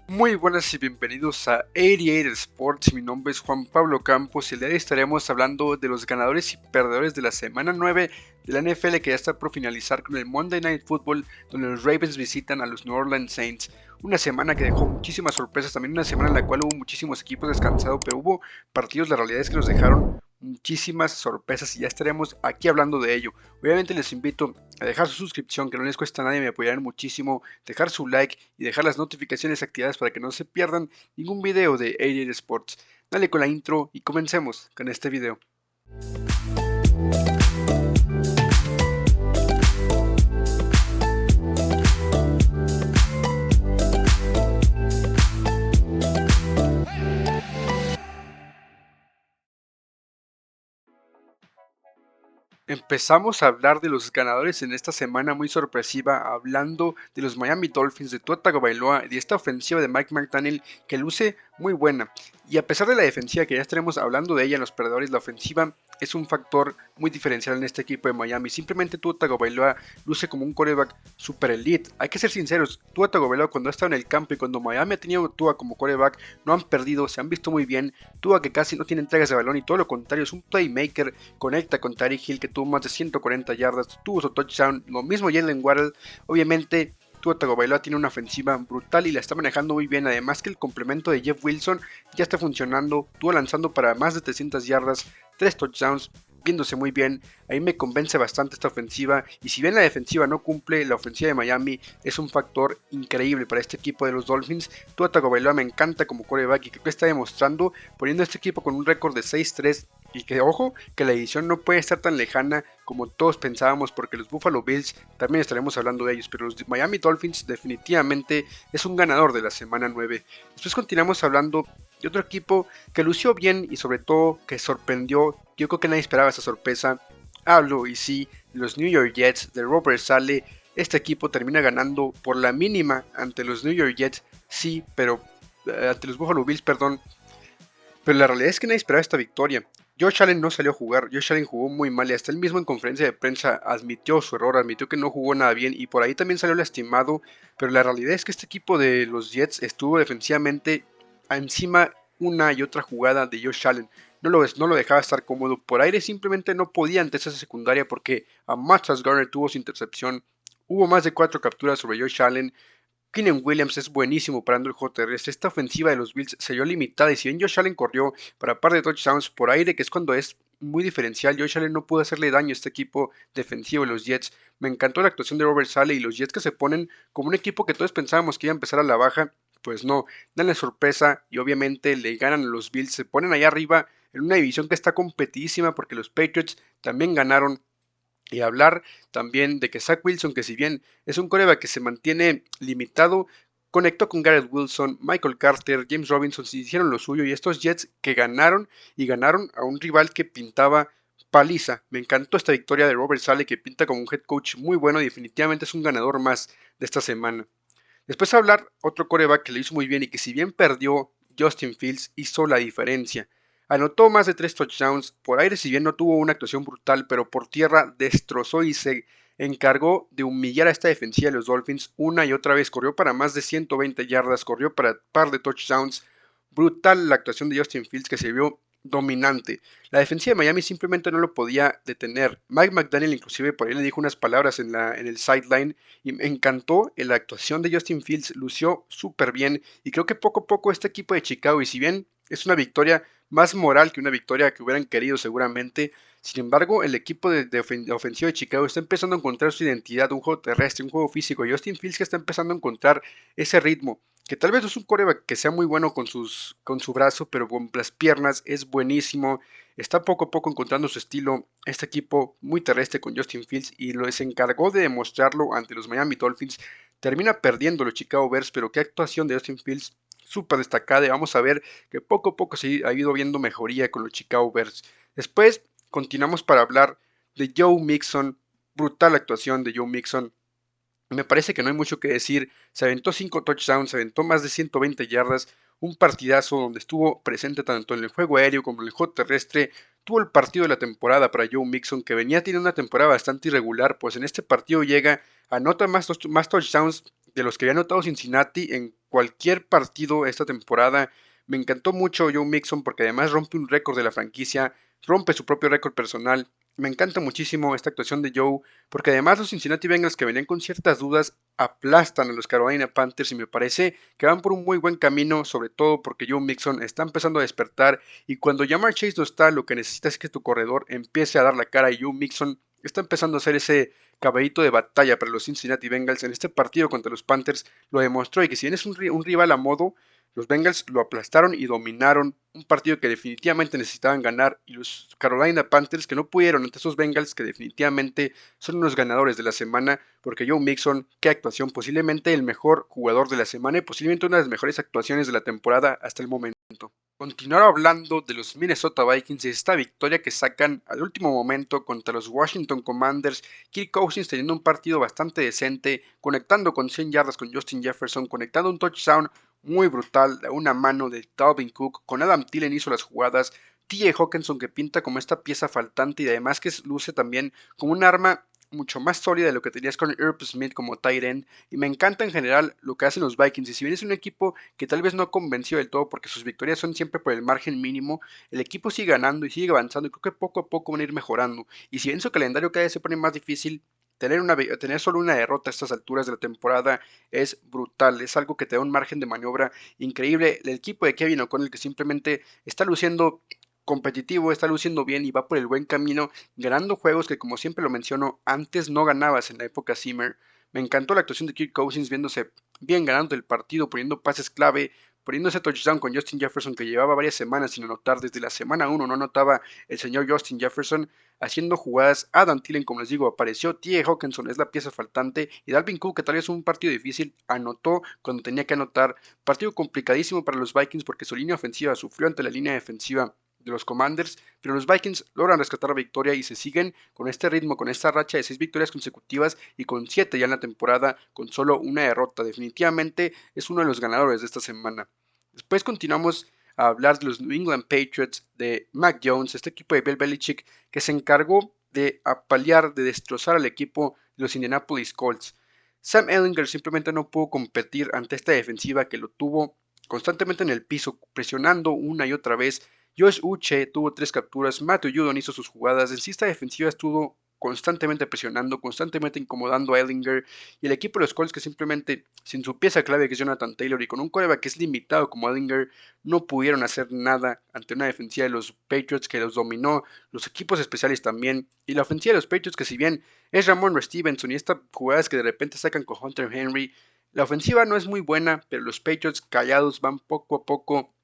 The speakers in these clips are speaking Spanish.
Muy buenas y bienvenidos a 88 Sports. Mi nombre es Juan Pablo Campos y el día de hoy estaremos hablando de los ganadores y perdedores de la semana 9 de la NFL, que ya está por finalizar con el Monday Night Football, donde los Ravens visitan a los New Orleans Saints. Una semana que dejó muchísimas sorpresas, también una semana en la cual hubo muchísimos equipos descansados, pero hubo partidos, la realidad es que nos dejaron muchísimas sorpresas y ya estaremos aquí hablando de ello. Obviamente les invito a dejar su suscripción, que no les cuesta nada y me apoyarán muchísimo, dejar su like y dejar las notificaciones activadas para que no se pierdan ningún video de 88 Sports. Dale con la intro y comencemos con este video. Empezamos a hablar de los ganadores en esta semana muy sorpresiva, hablando de los Miami Dolphins, de Tua Tagovailoa y de esta ofensiva de Mike McDaniel que luce muy buena. Y a pesar de la defensiva, que ya estaremos hablando de ella en los perdedores, la ofensiva es un factor muy diferencial en este equipo de Miami. Simplemente Tua Tagovailoa luce como un quarterback super elite. Hay que ser sinceros, Tua Tagovailoa cuando ha estado en el campo y cuando Miami ha tenido Tua como quarterback, no han perdido, se han visto muy bien. Tua que casi no tiene entregas de balón y todo lo contrario, es un playmaker, conecta con Tyreek Hill que tuvo más de 140 yardas, tuvo su touchdown, lo mismo Jalen Waddle. Obviamente Tua Tagovailoa tiene una ofensiva brutal y la está manejando muy bien, además que el complemento de Jeff Wilson ya está funcionando, Tua lanzando para más de 300 yardas, 3 touchdowns, viéndose muy bien. Ahí me convence bastante esta ofensiva, y si bien la defensiva no cumple, la ofensiva de Miami es un factor increíble para este equipo de los Dolphins. Tua Tagovailoa me encanta como quarterback y creo que está demostrando, poniendo a este equipo con un récord de 6-3, y que ojo, que la edición no puede estar tan lejana como todos pensábamos, porque los Buffalo Bills también estaremos hablando de ellos, pero los Miami Dolphins definitivamente es un ganador de la semana 9. Después continuamos hablando de otro equipo que lució bien y sobre todo que sorprendió. Yo creo que nadie esperaba esa sorpresa. Hablo y sí, los New York Jets de Robert Saleh. Este equipo termina ganando por la mínima ante los New York Jets, sí, pero ante los Buffalo Bills, perdón. Pero la realidad es que nadie esperaba esta victoria. Josh Allen no salió a jugar, Josh Allen jugó muy mal y hasta él mismo en conferencia de prensa admitió su error, admitió que no jugó nada bien y por ahí también salió lastimado. Pero la realidad es que este equipo de los Jets estuvo defensivamente encima una y otra jugada de Josh Allen. No lo dejaba estar cómodo, por aire simplemente no podía ante esa secundaria, porque a Matthew Garner tuvo su intercepción. Hubo más de 4 capturas sobre Josh Allen. Quinnen Williams es buenísimo parando el juego terrestre. Esta ofensiva de los Bills se vio limitada, y si bien Josh Allen corrió para par de touchdowns por aire, que es cuando es muy diferencial, Josh Allen no pudo hacerle daño a este equipo defensivo de los Jets. Me encantó la actuación de Robert Saleh y los Jets, que se ponen como un equipo que todos pensábamos que iba a empezar a la baja. Pues no, dan la sorpresa y obviamente le ganan a los Bills. Se ponen allá arriba en una división que está competidísima, porque los Patriots también ganaron. Y hablar también de que Zach Wilson, que si bien es un quarterback que se mantiene limitado, conectó con Garrett Wilson, Michael Carter, James Robinson, se hicieron lo suyo, y estos Jets que ganaron y ganaron a un rival que pintaba paliza. Me encantó esta victoria de Robert Saleh, que pinta como un head coach muy bueno y definitivamente es un ganador más de esta semana. Después hablar otro quarterback que lo hizo muy bien y que si bien perdió, Justin Fields hizo la diferencia. Anotó más de 3 touchdowns, por aire si bien no tuvo una actuación brutal, pero por tierra destrozó y se encargó de humillar a esta defensiva de los Dolphins una y otra vez. Corrió para más de 120 yardas, corrió para par de touchdowns. Brutal la actuación de Justin Fields, que se vio dominante. La defensiva de Miami simplemente no lo podía detener. Mike McDaniel inclusive por ahí le dijo unas palabras en el sideline, y me encantó la actuación de Justin Fields, lució súper bien, y creo que poco a poco este equipo de Chicago, y si bien es una victoria más moral que una victoria que hubieran querido seguramente, sin embargo el equipo de ofensivo de Chicago está empezando a encontrar su identidad, un juego terrestre, un juego físico, y Justin Fields que está empezando a encontrar ese ritmo, que tal vez no es un quarterback que sea muy bueno con su brazo, pero con las piernas es buenísimo. Está poco a poco encontrando su estilo este equipo muy terrestre con Justin Fields, y lo se encargó de demostrarlo ante los Miami Dolphins. Termina perdiendo los Chicago Bears, pero qué actuación de Justin Fields súper destacada, y vamos a ver que poco a poco se ha ido viendo mejoría con los Chicago Bears. Después continuamos para hablar de Joe Mixon, brutal actuación de Joe Mixon. Me parece que no hay mucho que decir. Se aventó 5 touchdowns, se aventó más de 120 yardas, un partidazo donde estuvo presente tanto en el juego aéreo como en el juego terrestre. Tuvo el partido de la temporada para Joe Mixon, que venía teniendo una temporada bastante irregular, pues en este partido llega, anota más touchdowns de los que había anotado Cincinnati en cualquier partido esta temporada. Me encantó mucho Joe Mixon porque además rompe un récord de la franquicia, rompe su propio récord personal. Me encanta muchísimo esta actuación de Joe porque además los Cincinnati Bengals, que venían con ciertas dudas, aplastan a los Carolina Panthers y me parece que van por un muy buen camino, sobre todo porque Joe Mixon está empezando a despertar y cuando Ja'Marr Chase no está, lo que necesitas es que tu corredor empiece a dar la cara y Joe Mixon está empezando a hacer ese caballito de batalla para los Cincinnati Bengals. En este partido contra los Panthers lo demostró y que si bien es un rival a modo, los Bengals lo aplastaron y dominaron un partido que definitivamente necesitaban ganar y los Carolina Panthers que no pudieron ante esos Bengals que definitivamente son unos ganadores de la semana porque Joe Mixon, qué actuación, posiblemente el mejor jugador de la semana y posiblemente una de las mejores actuaciones de la temporada hasta el momento. Continuar hablando de los Minnesota Vikings y esta victoria que sacan al último momento contra los Washington Commanders. Kirk Cousins teniendo un partido bastante decente, conectando con 100 yardas con Justin Jefferson, conectando un touchdown muy brutal a una mano de Dalvin Cook. Con Adam Thielen hizo las jugadas. TJ Hawkinson que pinta como esta pieza faltante y además que luce también como un arma mucho más sólida de lo que tenías con Irv Smith como tight end, y me encanta en general lo que hacen los Vikings, y si bien es un equipo que tal vez no convenció del todo porque sus victorias son siempre por el margen mínimo, el equipo sigue ganando y sigue avanzando y creo que poco a poco van a ir mejorando, y si bien su calendario cada vez se pone más difícil, tener solo una derrota a estas alturas de la temporada es brutal, es algo que te da un margen de maniobra increíble. El equipo de Kevin O'Connell que simplemente está luciendo competitivo, está luciendo bien y va por el buen camino, ganando juegos que como siempre lo menciono, antes no ganabas en la época Zimmer. Me encantó la actuación de Kirk Cousins viéndose bien ganando el partido, poniendo pases clave, poniendo ese touchdown con Justin Jefferson que llevaba varias semanas sin anotar, desde la semana 1 no anotaba el señor Justin Jefferson, haciendo jugadas. Adam Thielen, como les digo, apareció, T.A. Hawkinson es la pieza faltante y Dalvin Cook, que tal vez un partido difícil, anotó cuando tenía que anotar. Partido complicadísimo para los Vikings porque su línea ofensiva sufrió ante la línea defensiva de los Commanders, pero los Vikings logran rescatar la victoria y se siguen con este ritmo, con esta racha de 6 victorias consecutivas y con 7 ya en la temporada, con solo una derrota. Definitivamente es uno de los ganadores de esta semana. Después continuamos a hablar de los New England Patriots, de Mac Jones, este equipo de Bill Belichick que se encargó de apalear, de destrozar al equipo de los Indianapolis Colts. Sam Ehlinger simplemente no pudo competir ante esta defensiva que lo tuvo constantemente en el piso, presionando una y otra vez. Josh Uche tuvo 3 capturas, Matthew Judon hizo sus jugadas, en sí esta defensiva estuvo constantemente presionando, constantemente incomodando a Ehlinger y el equipo de los Colts que simplemente, sin su pieza clave que es Jonathan Taylor y con un quarterback que es limitado como Ehlinger, no pudieron hacer nada ante una defensiva de los Patriots que los dominó, los equipos especiales también, y la ofensiva de los Patriots que si bien es Ramon Stevenson y estas jugadas que de repente sacan con Hunter Henry, la ofensiva no es muy buena, pero los Patriots callados van poco a poco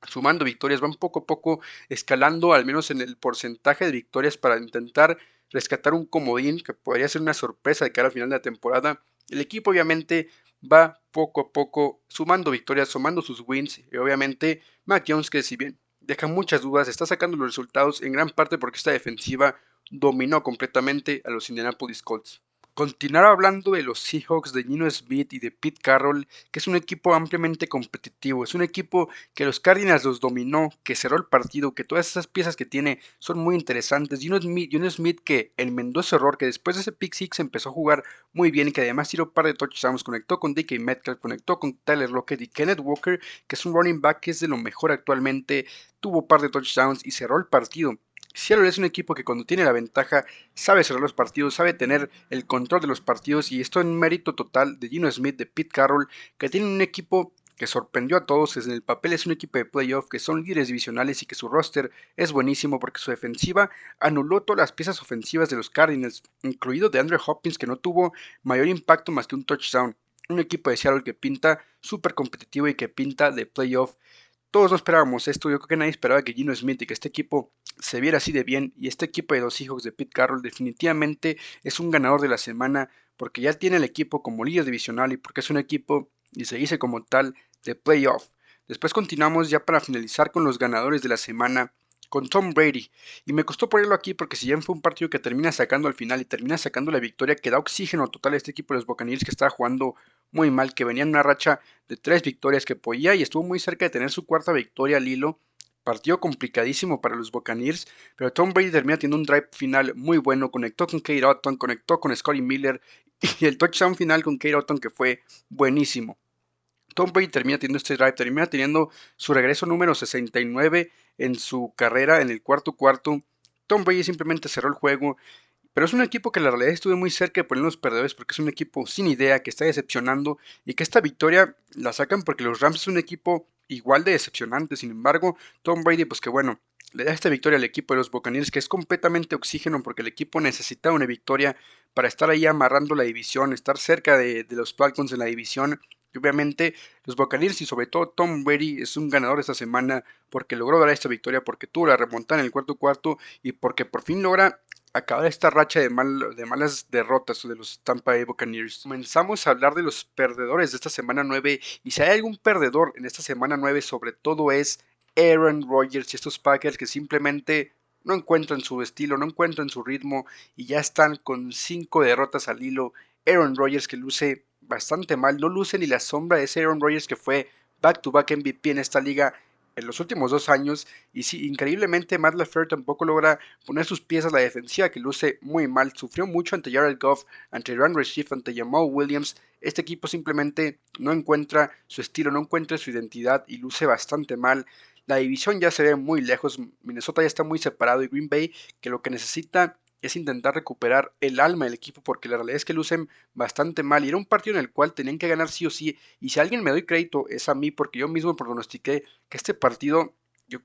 sumando victorias, van poco a poco escalando al menos en el porcentaje de victorias para intentar rescatar un comodín que podría ser una sorpresa de cara al final de la temporada. El equipo obviamente va poco a poco sumando victorias, sumando sus wins y obviamente Mac Jones que si bien deja muchas dudas, está sacando los resultados en gran parte porque esta defensiva dominó completamente a los Indianapolis Colts. Continuar hablando de los Seahawks de Geno Smith y de Pete Carroll, que es un equipo ampliamente competitivo, es un equipo que los Cardinals los dominó, que cerró el partido, que todas esas piezas que tiene son muy interesantes. Geno Smith que enmendó ese error, que después de ese pick six empezó a jugar muy bien y que además tiró un par de touchdowns, conectó con DK Metcalf, conectó con Tyler Lockett y Kenneth Walker, que es un running back que es de lo mejor actualmente, tuvo un par de touchdowns y cerró el partido. Seattle es un equipo que cuando tiene la ventaja sabe cerrar los partidos, sabe tener el control de los partidos y esto en mérito total de Geno Smith, de Pete Carroll, que tiene un equipo que sorprendió a todos, en el papel es un equipo de playoff, que son líderes divisionales y que su roster es buenísimo porque su defensiva anuló todas las piezas ofensivas de los Cardinals, incluido de Andrew Hopkins que no tuvo mayor impacto más que un touchdown. Un equipo de Seattle que pinta súper competitivo y que pinta de playoff. Todos no esperábamos esto, yo creo que nadie esperaba que Geno Smith y que este equipo se viera así de bien y este equipo de los Seahawks de Pete Carroll definitivamente es un ganador de la semana porque ya tiene el equipo como líder divisional y porque es un equipo y se dice como tal de playoff. Después continuamos ya para finalizar con los ganadores de la semana con Tom Brady y me costó ponerlo aquí porque si bien fue un partido que termina sacando al final y termina sacando la victoria que da oxígeno total a este equipo de los Buccaneers que estaba jugando muy mal, que venía en una racha de 3 victorias que podía y estuvo muy cerca de tener su cuarta victoria al hilo. Partido complicadísimo para los Buccaneers, pero Tom Brady termina teniendo un drive final muy bueno, conectó con Kate Otton, conectó con Scotty Miller y el touchdown final con Kate Otton que fue buenísimo. Tom Brady termina teniendo este drive, termina teniendo su regreso número 69 en su carrera en el cuarto cuarto. Tom Brady simplemente cerró el juego, pero es un equipo que la realidad estuve muy cerca de poner los perdedores porque es un equipo sin idea, que está decepcionando y que esta victoria la sacan porque los Rams es un equipo igual de decepcionante. Sin embargo, Tom Brady, pues que bueno, le da esta victoria al equipo de los Buccaneers, que es completamente oxígeno porque el equipo necesita una victoria para estar ahí amarrando la división, estar cerca de los Falcons en la división. Y obviamente los Buccaneers y sobre todo Tom Brady es un ganador esta semana porque logró dar esta victoria, porque tuvo la remontada en el cuarto cuarto y porque por fin logra acabar esta racha de malas derrotas de los Tampa Bay Buccaneers. Comenzamos a hablar de los perdedores de esta semana 9 y si hay algún perdedor en esta semana 9 sobre todo es Aaron Rodgers y estos Packers que simplemente no encuentran su estilo, no encuentran su ritmo y ya están con 5 derrotas al hilo. Aaron Rodgers que luce bastante mal, no luce ni la sombra de ese Aaron Rodgers que fue back-to-back MVP en esta liga en los últimos 2 años y sí, increíblemente Matt LaFleur tampoco logra poner sus pies a la defensiva que luce muy mal, sufrió mucho ante Jared Goff, ante Randall Schiff, ante Jamal Williams. Este equipo simplemente no encuentra su estilo, no encuentra su identidad y luce bastante mal. La división ya se ve muy lejos, Minnesota ya está muy separado y Green Bay que lo que necesita es intentar recuperar el alma del equipo porque la realidad es que lucen bastante mal y era un partido en el cual tenían que ganar sí o sí y si a alguien me doy crédito es a mí porque yo mismo pronostiqué que este partido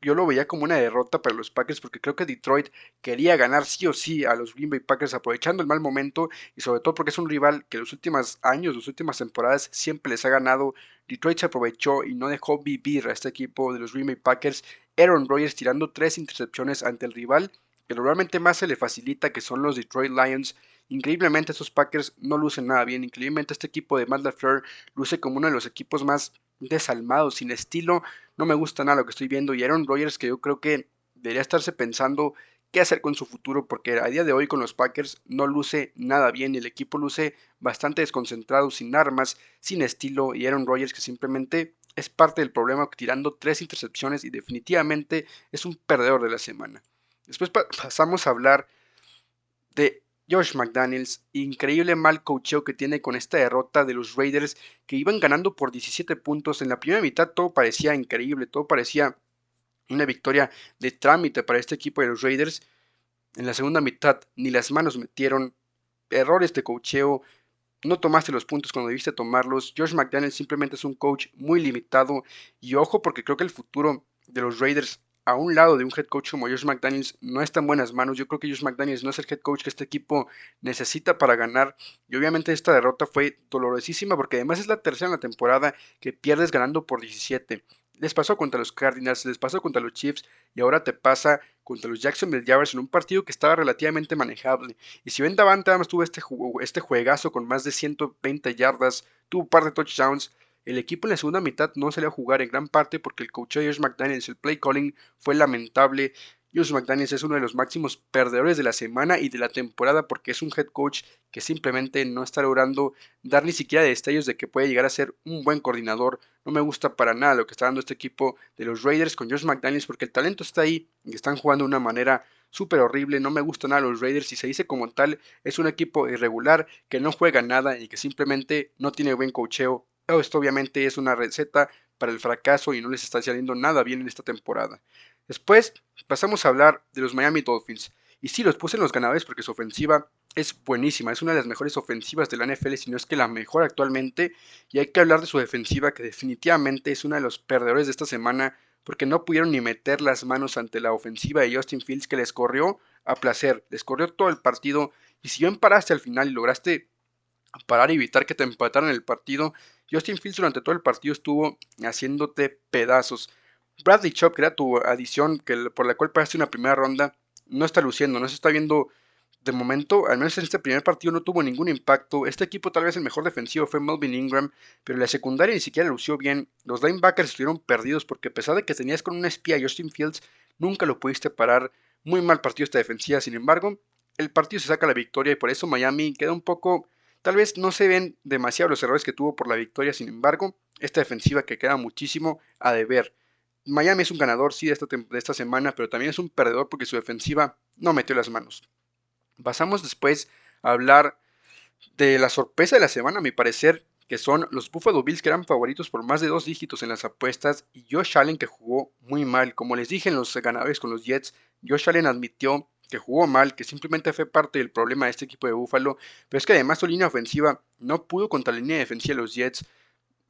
yo lo veía como una derrota para los Packers porque creo que Detroit quería ganar sí o sí a los Green Bay Packers aprovechando el mal momento y sobre todo porque es un rival que los últimos años, las últimas temporadas siempre les ha ganado. Detroit se aprovechó y no dejó vivir a este equipo de los Green Bay Packers. Aaron Rodgers tirando 3 intercepciones ante el rival que normalmente más se le facilita que son los Detroit Lions. Increíblemente estos Packers no lucen nada bien, increíblemente este equipo de Matt LaFleur luce como uno de los equipos más desalmados, sin estilo, no me gusta nada lo que estoy viendo y Aaron Rodgers que yo creo que debería estarse pensando qué hacer con su futuro porque a día de hoy con los Packers no luce nada bien y el equipo luce bastante desconcentrado, sin armas, sin estilo y Aaron Rodgers que simplemente es parte del problema tirando 3 intercepciones y definitivamente es un perdedor de la semana. Después pasamos a hablar de Josh McDaniels, increíble mal coacheo que tiene con esta derrota de los Raiders que iban ganando por 17 puntos. En la primera mitad todo parecía increíble, todo parecía una victoria de trámite para este equipo de los Raiders. En la segunda mitad ni las manos metieron, errores de coacheo, no tomaste los puntos cuando debiste tomarlos. Josh McDaniels simplemente es un coach muy limitado y ojo porque creo que el futuro de los Raiders a un lado de un head coach como Josh McDaniels no está en buenas manos. Yo creo que Josh McDaniels no es el head coach que este equipo necesita para ganar y obviamente esta derrota fue dolorosísima porque además es la tercera en la temporada que pierdes ganando por 17. Les pasó contra los Cardinals, les pasó contra los Chiefs y ahora te pasa contra los Jacksonville Jaguars en un partido que estaba relativamente manejable. Y si Ben Davante Adams tuvo este juegazo con más de 120 yardas, tuvo un par de touchdowns, el equipo en la segunda mitad no salió a jugar en gran parte porque el coach de Josh McDaniels, el play calling fue lamentable. Josh McDaniels es uno de los máximos perdedores de la semana y de la temporada porque es un head coach que simplemente no está logrando dar ni siquiera destellos de que puede llegar a ser un buen coordinador. No me gusta para nada lo que está dando este equipo de los Raiders con Josh McDaniels porque el talento está ahí y están jugando de una manera súper horrible. No me gustan nada los Raiders y se dice como tal es un equipo irregular que no juega nada y que simplemente no tiene buen coacheo. Esto obviamente es una receta para el fracaso y no les está saliendo nada bien en esta temporada. Después pasamos a hablar de los Miami Dolphins. Y sí, los puse en los ganadores porque su ofensiva es buenísima, es una de las mejores ofensivas de la NFL, si no es que la mejor actualmente. Y hay que hablar de su defensiva, que definitivamente es uno de los perdedores de esta semana, porque no pudieron ni meter las manos ante la ofensiva de Justin Fields, que les corrió a placer, les corrió todo el partido. Y si bien paraste al final y lograste parar y evitar que te empataran el partido, Justin Fields durante todo el partido estuvo haciéndote pedazos. Bradley Chubb, que era tu adición por la cual pagaste una primera ronda, no está luciendo, no se está viendo de momento, al menos en este primer partido no tuvo ningún impacto. Este equipo tal vez el mejor defensivo fue Melvin Ingram, pero la secundaria ni siquiera lució bien. Los linebackers estuvieron perdidos porque a pesar de que tenías con un espía a Justin Fields, nunca lo pudiste parar. Muy mal partido esta defensiva, sin embargo, el partido se saca la victoria y por eso Miami queda un poco. Tal vez no se ven demasiado los errores que tuvo por la victoria, sin embargo, esta defensiva que queda muchísimo a deber. Miami es un ganador, sí, de esta semana, pero también es un perdedor porque su defensiva no metió las manos. Pasamos después a hablar de la sorpresa de la semana, a mi parecer, que son los Buffalo Bills, que eran favoritos por más de 2 dígitos en las apuestas, y Josh Allen, que jugó muy mal. Como les dije en los ganadores con los Jets, Josh Allen admitió que jugó mal, que simplemente fue parte del problema de este equipo de Buffalo, pero es que además su línea ofensiva no pudo contra la línea defensiva de los Jets.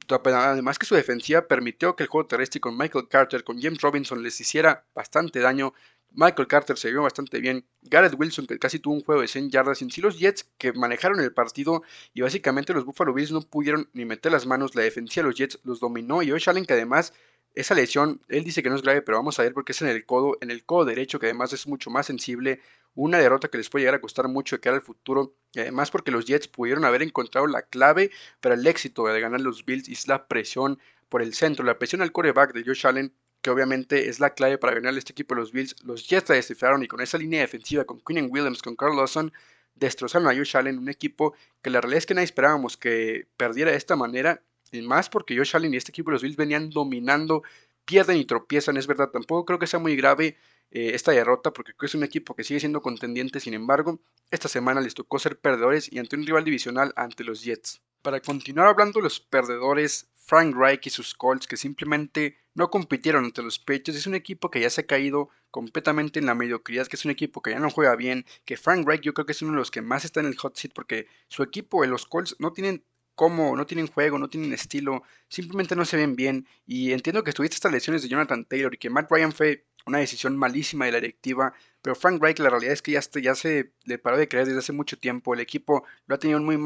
Además que su defensiva permitió que el juego terrestre con Michael Carter, con James Robinson les hiciera bastante daño. Michael Carter se vio bastante bien. Garrett Wilson, que casi tuvo un juego de 100 yardas. En sí, los Jets que manejaron el partido y básicamente los Buffalo Bills no pudieron ni meter las manos. La defensiva de los Jets los dominó y Josh Allen, que además esa lesión, él dice que no es grave, pero vamos a ver porque es en el codo derecho, que además es mucho más sensible. Una derrota que les puede llegar a costar mucho de cara al futuro. Y además porque los Jets pudieron haber encontrado la clave para el éxito de ganar los Bills y es la presión por el centro, la presión al quarterback de Josh Allen, que obviamente es la clave para ganar este equipo de los Bills. Los Jets la descifraron y con esa línea defensiva, con Quinnen Williams, con Carl Lawson, destrozaron a Josh Allen, un equipo que la realidad es que nadie esperábamos que perdiera de esta manera, y más porque Josh Allen y este equipo de los Bills venían dominando, pierden y tropiezan, es verdad, tampoco creo que sea muy grave esta derrota porque creo que es un equipo que sigue siendo contendiente, sin embargo, esta semana les tocó ser perdedores y ante un rival divisional ante los Jets. Para continuar hablando de los perdedores, Frank Reich y sus Colts que simplemente no compitieron ante los Patriots, es un equipo que ya se ha caído completamente en la mediocridad, que es un equipo que ya no juega bien, que Frank Reich yo creo que es uno de los que más está en el hot seat porque su equipo, los Colts, no tienen cómo, no tienen juego, no tienen estilo, simplemente no se ven bien y entiendo que tuviste estas lesiones de Jonathan Taylor y que Matt Ryan fue una decisión malísima de la directiva, pero Frank Reich la realidad es que ya se le paró de creer desde hace mucho tiempo, el equipo lo ha tenido en muy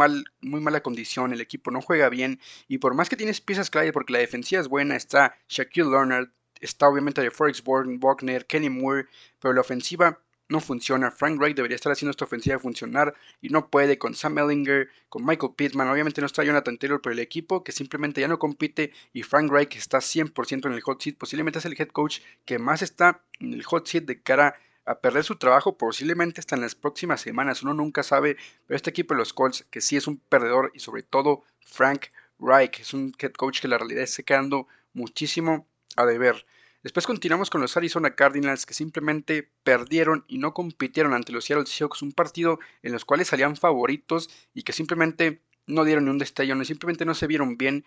mala condición, el equipo no juega bien y por más que tienes piezas clave porque la defensiva es buena, está Shaquille Leonard, está obviamente de Forex Wagner, Kenny Moore, pero la ofensiva no funciona. Frank Reich debería estar haciendo esta ofensiva funcionar y no puede con Sam Ellinger, con Michael Pittman. Obviamente no está Jonathan Taylor, pero el equipo que simplemente ya no compite y Frank Reich está 100% en el hot seat. Posiblemente es el head coach que más está en el hot seat de cara a perder su trabajo posiblemente hasta en las próximas semanas. Uno nunca sabe, pero este equipo de los Colts que sí es un perdedor y sobre todo Frank Reich es un head coach que la realidad está quedando muchísimo a deber. Después continuamos con los Arizona Cardinals que simplemente perdieron y no compitieron ante los Seattle Seahawks, un partido en los cuales salían favoritos y que simplemente no dieron ni un destello, simplemente no se vieron bien.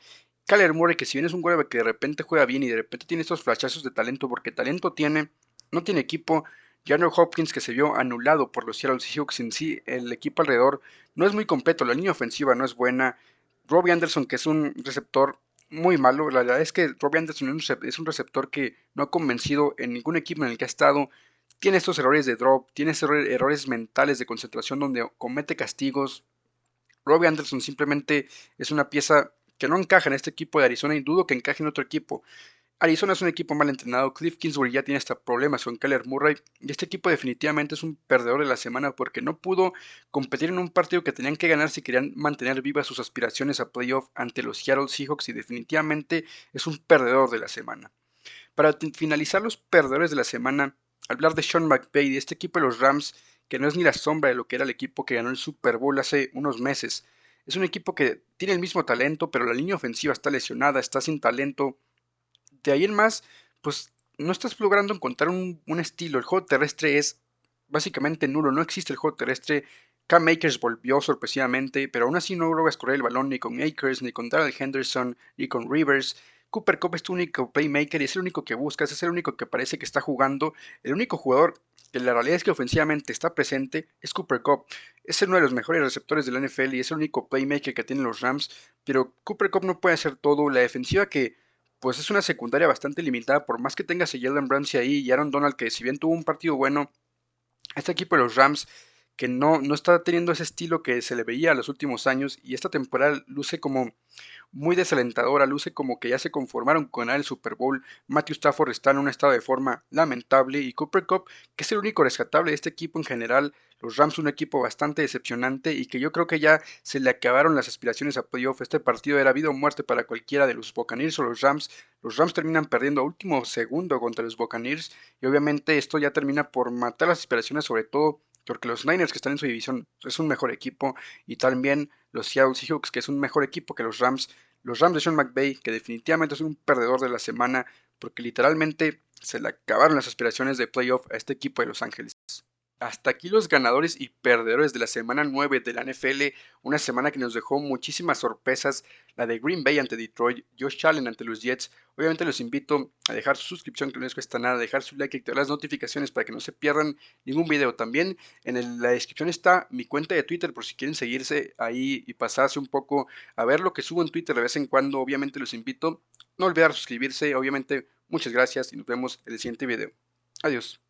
Kyler Murray, que si bien es un quarterback que de repente juega bien y de repente tiene estos flashazos de talento, porque talento tiene, no tiene equipo. Jander Hopkins, que se vio anulado por los Seattle Seahawks en sí, el equipo alrededor no es muy completo, la línea ofensiva no es buena. Robbie Anderson, que es un receptor muy malo. La verdad es que Robbie Anderson es un receptor que no ha convencido en ningún equipo en el que ha estado. Tiene estos errores de drop, tiene estos errores mentales de concentración donde comete castigos. Robbie Anderson simplemente es una pieza que no encaja en este equipo de Arizona y dudo que encaje en otro equipo. Arizona es un equipo mal entrenado, Cliff Kingsbury ya tiene hasta problemas con Kyler Murray y este equipo definitivamente es un perdedor de la semana porque no pudo competir en un partido que tenían que ganar si querían mantener vivas sus aspiraciones a playoff ante los Seattle Seahawks y definitivamente es un perdedor de la semana. Para finalizar los perdedores de la semana, hablar de Sean McVay de este equipo de los Rams que no es ni la sombra de lo que era el equipo que ganó el Super Bowl hace unos meses. Es un equipo que tiene el mismo talento, pero la línea ofensiva está lesionada, está sin talento, de ahí en más, pues no estás logrando encontrar un estilo. El juego terrestre es básicamente nulo, no existe el juego terrestre. Cam Akers volvió sorpresivamente, pero aún así no logras correr el balón ni con Akers, ni con Darrell Henderson, ni con Rivers. Cooper Kupp es tu único playmaker y es el único que buscas, es el único que parece que está jugando. El único jugador que la realidad es que ofensivamente está presente es Cooper Kupp. Es uno de los mejores receptores de la NFL y es el único playmaker que tienen los Rams, pero Cooper Kupp no puede hacer todo. La defensiva que pues es una secundaria bastante limitada, por más que tengas a Jalen Ramsey ahí y Aaron Donald, que si bien tuvo un partido bueno, este equipo de los Rams que no está teniendo ese estilo que se le veía a los últimos años y esta temporada luce como muy desalentadora, luce como que ya se conformaron con ganar el Super Bowl. Matthew Stafford está en un estado de forma lamentable y Cooper Kupp, que es el único rescatable de este equipo en general. Los Rams un equipo bastante decepcionante y que yo creo que ya se le acabaron las aspiraciones a playoff. Este partido era vida o muerte para cualquiera de los Buccaneers o los Rams. Los Rams terminan perdiendo a último segundo contra los Buccaneers y obviamente esto ya termina por matar las aspiraciones, sobre todo porque los Niners que están en su división es un mejor equipo y también los Seattle Seahawks que es un mejor equipo que los Rams los Rams de Sean McVay, que definitivamente son un perdedor de la semana, porque literalmente se le acabaron las aspiraciones de playoff a este equipo de Los Ángeles. Hasta aquí los ganadores y perdedores de la semana 9 de la NFL, una semana que nos dejó muchísimas sorpresas, la de Green Bay ante Detroit, Josh Allen ante los Jets. Obviamente los invito a dejar su suscripción que no les cuesta nada, dejar su like y activar las notificaciones para que no se pierdan ningún video. También la descripción está mi cuenta de Twitter por si quieren seguirse ahí y pasarse un poco a ver lo que subo en Twitter de vez en cuando. Obviamente los invito, no olvidar suscribirse, obviamente muchas gracias y nos vemos en el siguiente video. Adiós.